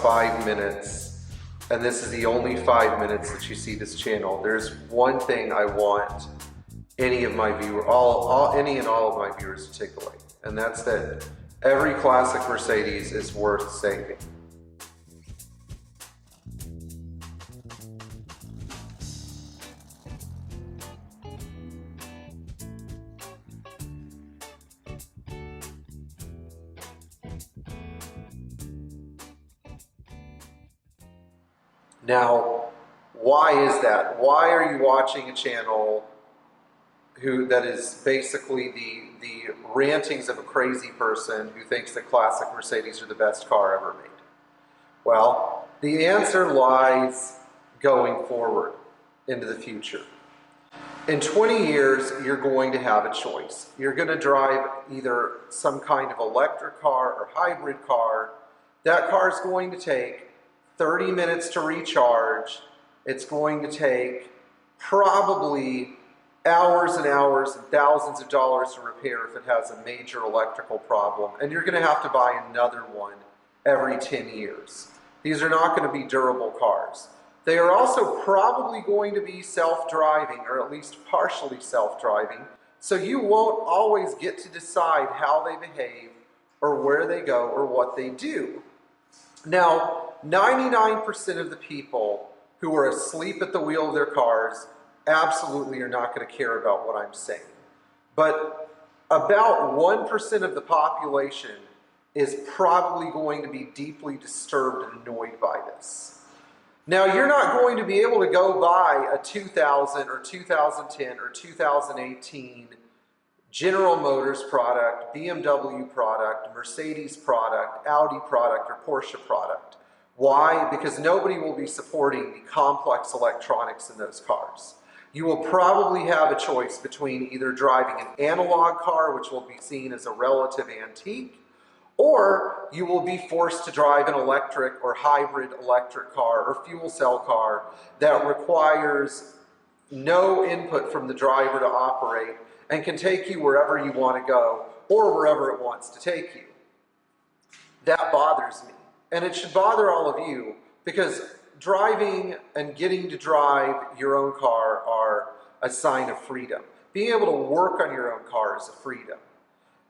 5 minutes, and this is the only 5 minutes that you see this channel, there's one thing I want any of my viewers, any and all of my viewers to take away, and that's that every classic Mercedes is worth saving. Now, why is that? Why are you watching a channel that is basically the rantings of a crazy person who thinks that classic Mercedes are the best car ever made? Well, the answer lies going forward into the future. In 20 years, you're going to have a choice. You're going to drive either some kind of electric car or hybrid car. That car is going to take 30 minutes to recharge. It's going to take probably hours and hours and thousands of dollars to repair if it has a major electrical problem, and you're going to have to buy another one every 10 years. These are not going to be durable cars. They are also probably going to be self-driving, or at least partially self-driving, so you won't always get to decide how they behave or where they go or what they do. Now, 99% of the people who are asleep at the wheel of their cars absolutely are not going to care about what I'm saying. But about 1% of the population is probably going to be deeply disturbed and annoyed by this. Now, you're not going to be able to go buy a 2000 or 2010 or 2018 General Motors product, BMW product, Mercedes product, Audi product, or Porsche product. Why? Because nobody will be supporting the complex electronics in those cars. You will probably have a choice between either driving an analog car, which will be seen as a relative antique, or you will be forced to drive an electric or hybrid electric car or fuel cell car that requires no input from the driver to operate and can take you wherever you want to go or wherever it wants to take you. That bothers me, and it should bother all of you, because driving and getting to drive your own car are a sign of freedom. Being able to work on your own car is a freedom.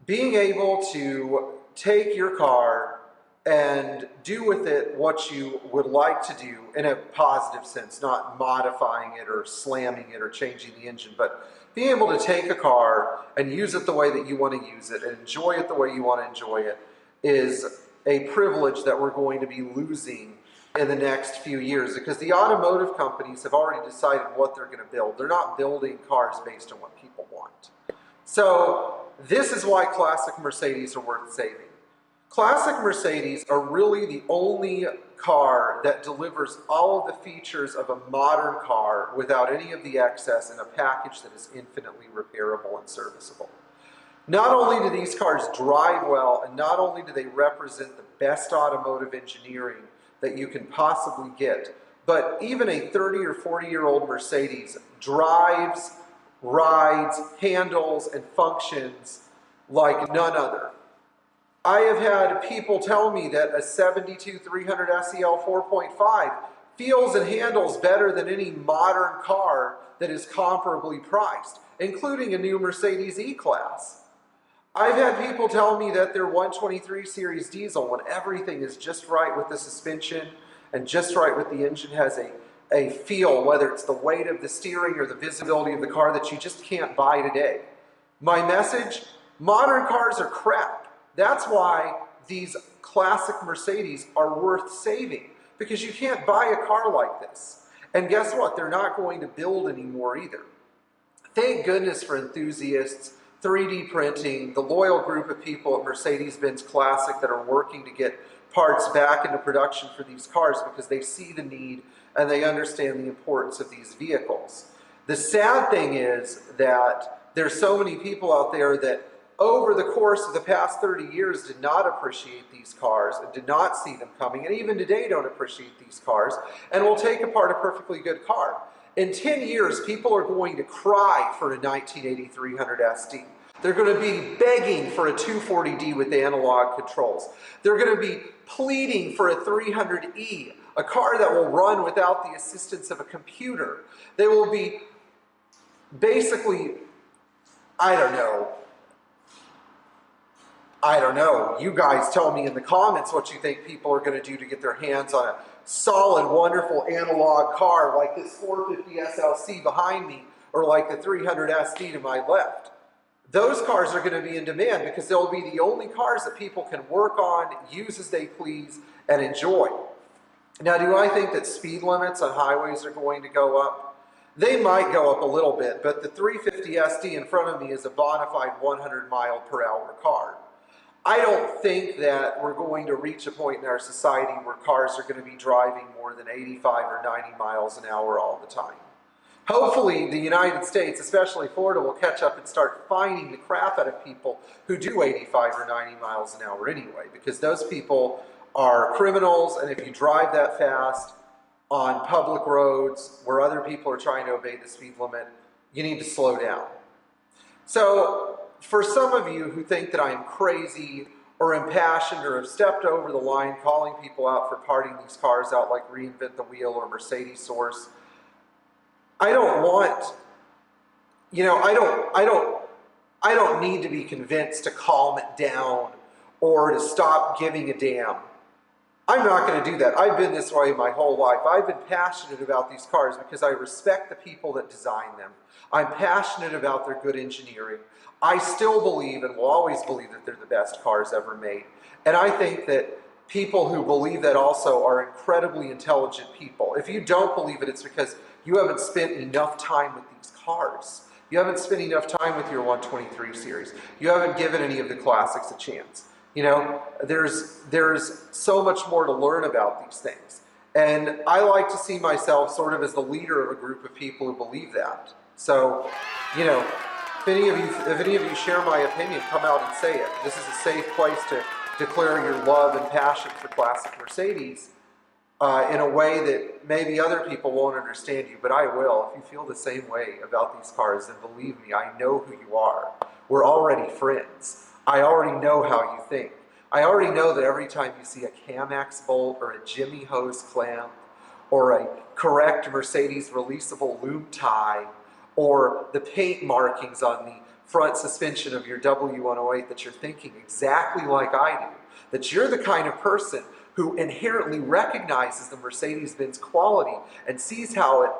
Being able to take your car and do with it what you would like to do in a positive sense, not modifying it or slamming it or changing the engine, but being able to take a car and use it the way that you want to use it and enjoy it the way you want to enjoy it is a privilege that we're going to be losing in the next few years, because the automotive companies have already decided what they're going to build. They're not building cars based on what people want. So this is why classic Mercedes are worth saving. Classic Mercedes are really the only car that delivers all of the features of a modern car without any of the excess in a package that is infinitely repairable and serviceable. Not only do these cars drive well, and not only do they represent the best automotive engineering that you can possibly get, but even a 30 or 40-year-old Mercedes drives, rides, handles, and functions like none other. I have had people tell me that a 72 300 SEL 4.5 feels and handles better than any modern car that is comparably priced, including a new Mercedes E-Class. I've had people tell me that their 123 series diesel, when everything is just right with the suspension and just right with the engine, has a feel, whether it's the weight of the steering or the visibility of the car, that you just can't buy today. My message: modern cars are crap. That's why these classic Mercedes are worth saving, because you can't buy a car like this. And guess what? They're not going to build anymore either. Thank goodness for enthusiasts, 3D printing, the loyal group of people at Mercedes Benz Classic that are working to get parts back into production for these cars, because they see the need and they understand the importance of these vehicles. The sad thing is that there's so many people out there that over the course of the past 30 years did not appreciate these cars and did not see them coming, and even today don't appreciate these cars, and will take apart a perfectly good car. In 10 years, people are going to cry for a 1980 300 SD. They're going to be begging for a 240D with analog controls. They're going to be pleading for a 300E, a car that will run without the assistance of a computer. They will be basically, I don't know. You guys tell me in the comments what you think people are going to do to get their hands on a solid, wonderful analog car like this 450 SLC behind me, or like the 300 SD to my left. Those cars are going to be in demand because they'll be the only cars that people can work on, use as they please, and enjoy. Now, do I think that speed limits on highways are going to go up? They might go up a little bit, but the 350 SD in front of me is a bona fide 100-mile-per-hour car. I don't think that we're going to reach a point in our society where cars are going to be driving more than 85 or 90 miles an hour all the time. Hopefully, the United States, especially Florida, will catch up and start fining the crap out of people who do 85 or 90 miles an hour anyway, because those people are criminals, and if you drive that fast on public roads where other people are trying to obey the speed limit, you need to slow down. So, for some of you who think that I'm crazy or impassioned or have stepped over the line calling people out for parting these cars out like Reinvent the Wheel or Mercedes Source, I don't want, I don't need to be convinced to calm it down or to stop giving a damn. I'm not going to do that. I've been this way my whole life. I've been passionate about these cars because I respect the people that design them. I'm passionate about their good engineering. I still believe and will always believe that they're the best cars ever made. And I think that people who believe that also are incredibly intelligent people. If you don't believe it, it's because you haven't spent enough time with these cars. You haven't spent enough time with your 123 series. You haven't given any of the classics a chance. There's so much more to learn about these things. And I like to see myself sort of as the leader of a group of people who believe that. So, if any of you share my opinion, come out and say it. This is a safe place to declare your love and passion for Classic Mercedes in a way that maybe other people won't understand you, but I will. If you feel the same way about these cars, then believe me, I know who you are. We're already friends. I already know how you think. I already know that every time you see a Camex bolt or a Jimmy hose clamp or a correct Mercedes releasable loom tie or the paint markings on the front suspension of your W108 that you're thinking exactly like I do. That you're the kind of person who inherently recognizes the Mercedes-Benz quality and sees how it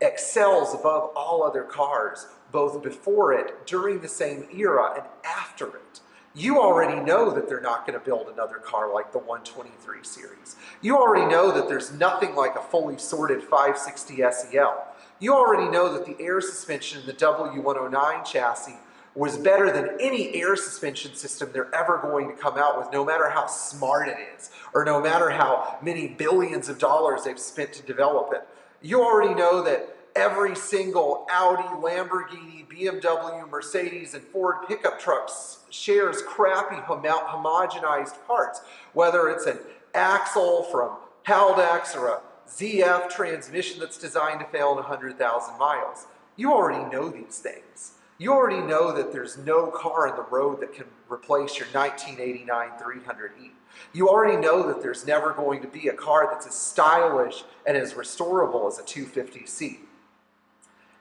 excels above all other cars, both before it, during the same era, and after it. You already know that they're not going to build another car like the 123 series. You already know that there's nothing like a fully sorted 560 SEL. You already know that the air suspension in the W109 chassis was better than any air suspension system they're ever going to come out with, no matter how smart it is, or no matter how many billions of dollars they've spent to develop it. You already know that every single Audi, Lamborghini, BMW, Mercedes, and Ford pickup trucks shares crappy homogenized parts, whether it's an axle from Haldex or a ZF transmission that's designed to fail in 100,000 miles. You already know these things. You already know that there's no car on the road that can replace your 1989 300E. You already know that there's never going to be a car that's as stylish and as restorable as a 250C.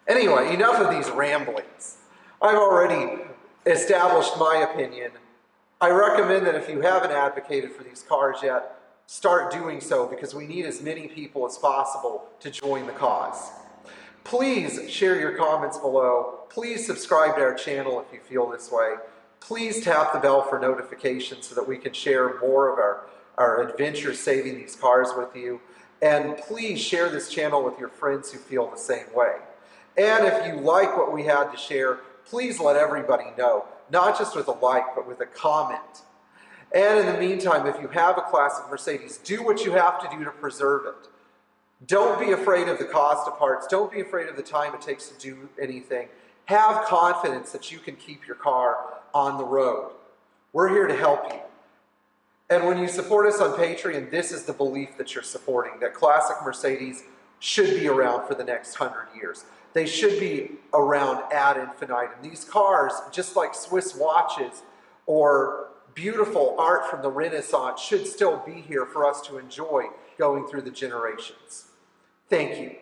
Anyway, enough of these ramblings. I've already established my opinion. I recommend that if you haven't advocated for these cars yet, start doing so because we need as many people as possible to join the cause. Please share your comments below. Please subscribe to our channel if you feel this way. Please tap the bell for notifications so that we can share more of our adventures saving these cars with you. And please share this channel with your friends who feel the same way. And if you like what we had to share, please let everybody know, not just with a like, but with a comment. And in the meantime, if you have a Classic Mercedes, do what you have to do to preserve it. Don't be afraid of the cost of parts. Don't be afraid of the time it takes to do anything. Have confidence that you can keep your car on the road. We're here to help you. And when you support us on Patreon, this is the belief that you're supporting, that Classic Mercedes should be around for the next 100 years. They should be around ad infinitum. These cars, just like Swiss watches or beautiful art from the Renaissance, should still be here for us to enjoy going through the generations. Thank you.